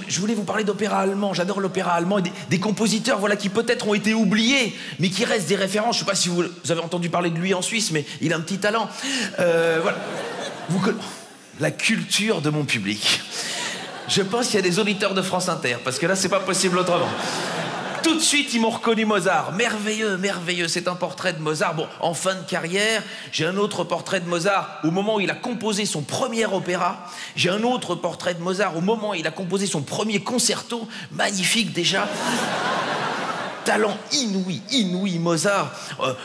je voulais vous parler d'opéra allemand. J'adore l'opéra allemand et des compositeurs voilà, qui peut-être ont été oubliés, mais qui restent des références. Je ne sais pas si vous avez entendu parler de lui en Suisse, mais il a un petit talent. Voilà. La culture de mon public. Je pense qu'il y a des auditeurs de France Inter, parce que là, c'est pas possible autrement. Tout de suite, ils m'ont reconnu Mozart. Merveilleux, merveilleux. C'est un portrait de Mozart. Bon, en fin de carrière, j'ai un autre portrait de Mozart au moment où il a composé son premier opéra. J'ai un autre portrait de Mozart au moment où il a composé son premier concerto. Magnifique, déjà. Talent inouï, inouï, Mozart.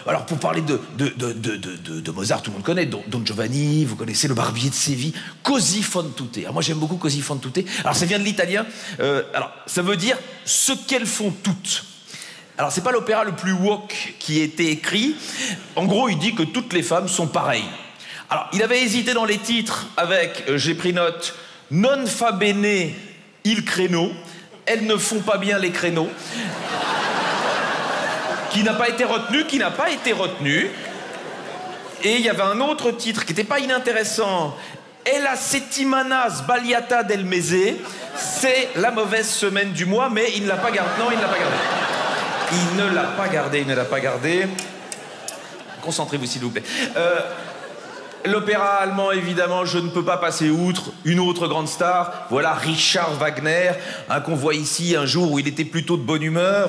Alors, pour parler de Mozart, tout le monde connaît. Don Giovanni, vous connaissez Le Barbier de Séville. Così fan tutte. Alors, moi, j'aime beaucoup Così fan tutte. Alors, ça vient de l'italien. Alors, ça veut dire ce qu'elles font toutes. Alors, c'est pas l'opéra le plus woke qui ait été écrit. En gros, il dit que toutes les femmes sont pareilles. Alors, il avait hésité dans les titres avec, j'ai pris note, Non fa bene il créneau. Elles ne font pas bien les créneaux. Qui n'a pas été retenu. Et il y avait un autre titre qui n'était pas inintéressant. E la settimana sbagliata del mese. C'est la mauvaise semaine du mois, mais il ne l'a pas gardé. Non, il ne l'a pas gardé. Il ne l'a pas gardé. Concentrez-vous, s'il vous plaît. L'opéra allemand, évidemment, je ne peux pas passer outre. Une autre grande star, voilà Richard Wagner, qu'on voit ici un jour où il était plutôt de bonne humeur.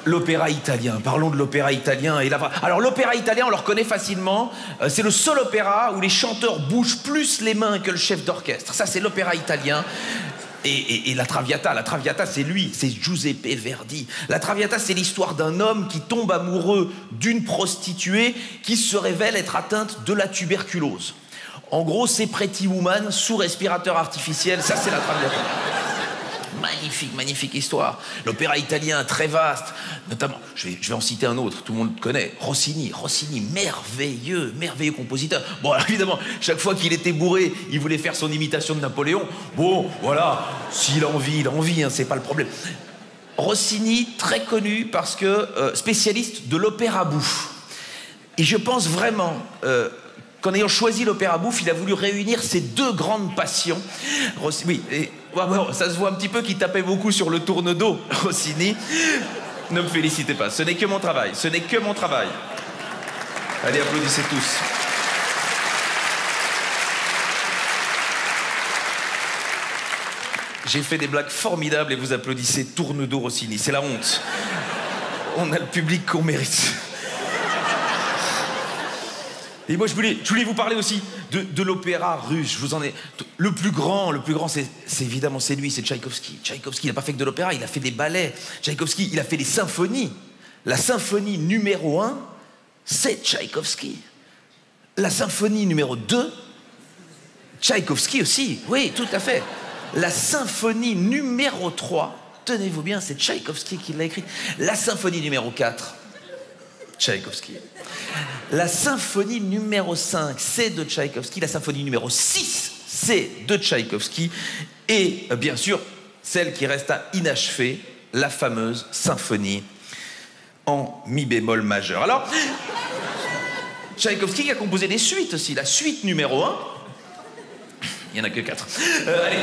L'opéra italien, parlons de l'opéra italien. Alors l'opéra italien, on le reconnaît facilement, c'est le seul opéra où les chanteurs bougent plus les mains que le chef d'orchestre. Ça, c'est l'opéra italien. Et la Traviata, c'est lui, c'est Giuseppe Verdi. La Traviata, c'est l'histoire d'un homme qui tombe amoureux d'une prostituée qui se révèle être atteinte de la tuberculose. En gros, c'est Pretty Woman sous respirateur artificiel, ça c'est la Traviata. Magnifique, magnifique histoire. L'opéra italien, très vaste. Notamment, je vais en citer un autre, tout le monde connaît. Rossini, merveilleux, merveilleux compositeur. Bon, alors, évidemment, chaque fois qu'il était bourré, il voulait faire son imitation de Napoléon. Bon, voilà, s'il a envie, hein, c'est pas le problème. Rossini, très connu parce que spécialiste de l'opéra bouffe. Et je pense vraiment... qu'en ayant choisi l'opéra bouffe, il a voulu réunir ces deux grandes passions. Oui, et, bon, ça se voit un petit peu qu'il tapait beaucoup sur le tourne-dos, Rossini. Ne me félicitez pas, ce n'est que mon travail, Allez, applaudissez tous. J'ai fait des blagues formidables et vous applaudissez tourne-dos Rossini, c'est la honte. On a le public qu'on mérite. Et moi, je voulais vous parler aussi de l'opéra russe. Je vous en ai... Le plus grand, c'est évidemment, c'est lui, c'est Tchaïkovski. Tchaïkovski, il n'a pas fait que de l'opéra, il a fait des ballets. Tchaïkovski, il a fait des symphonies. La symphonie numéro 1, c'est Tchaïkovski. La symphonie numéro 2, Tchaïkovski aussi. Oui, tout à fait. La symphonie numéro 3, tenez-vous bien, c'est Tchaïkovski qui l'a écrite. La symphonie numéro 4, Tchaïkovski. La symphonie numéro 5, c'est de Tchaïkovski. La symphonie numéro 6, c'est de Tchaïkovski. Et bien sûr, celle qui resta inachevée, la fameuse symphonie en mi bémol majeur. Alors, Tchaïkovski a composé des suites aussi. La suite numéro 1, il n'y en a que 4. Allez.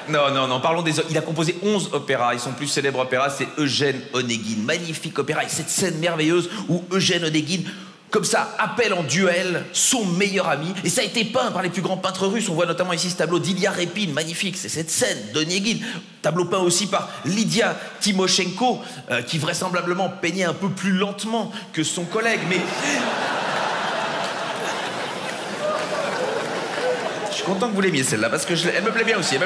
Non, parlons des... Il a composé 11 opéras, et son plus célèbre opéra, c'est Eugène Onégine. Magnifique opéra, et cette scène merveilleuse où Eugène Onégine, comme ça, appelle en duel son meilleur ami, et ça a été peint par les plus grands peintres russes. On voit notamment ici ce tableau d'Ilya Repin, magnifique, c'est cette scène d'Onégine. Tableau peint aussi par Lydia Timoshenko, qui vraisemblablement peignait un peu plus lentement que son collègue, mais... Je suis content que vous l'aimiez celle-là, parce que elle me plaît bien aussi,